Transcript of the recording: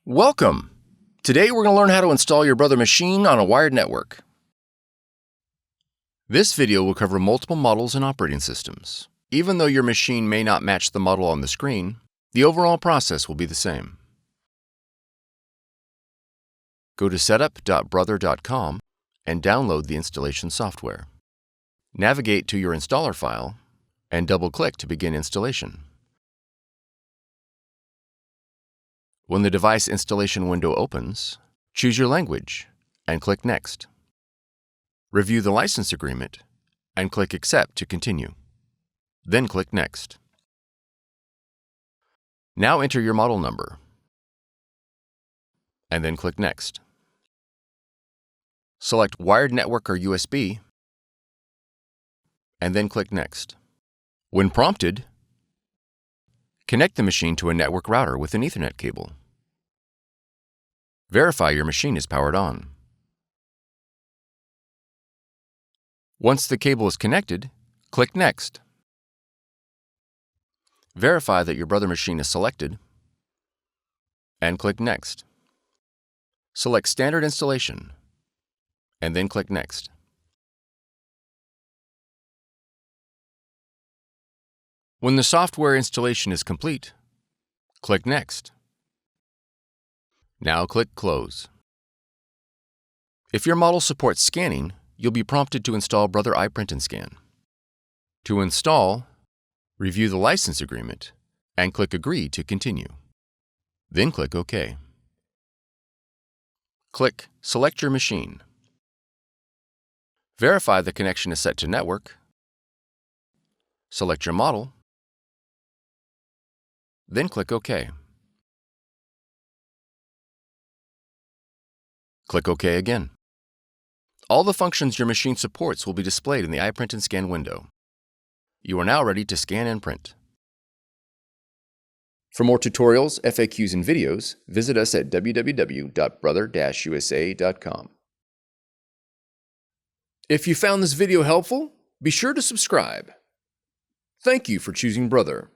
Welcome! Today we're going to learn how to install your Brother machine on a wired network. This video will cover multiple models and operating systems. Even though your machine may not match the model on the screen, the overall process will be the same. Go to setup.brother.com and download the installation software. Navigate to your installer file and double-click to begin installation. When the device installation window opens, choose your language and click Next. Review the license agreement and click Accept to continue. Then click Next. Now enter your model number and then click Next. Select Wired Network or USB and then click Next. When prompted, connect the machine to a network router with an Ethernet cable. Verify your machine is powered on. Once the cable is connected, click Next. Verify that your Brother machine is selected and click Next. Select Standard Installation and then click Next. When the software installation is complete, click Next. Now click Close. If your model supports scanning, you'll be prompted to install Brother iPrint&Scan. To install, review the license agreement and click Agree to continue. Then click OK. Click Select your machine. Verify the connection is set to network. Select your model. Then click OK. Click OK again. All the functions your machine supports will be displayed in the iPrint&Scan window. You are now ready to scan and print. For more tutorials, FAQs, and videos, visit us at www.brother-usa.com. If you found this video helpful, be sure to subscribe. Thank you for choosing Brother.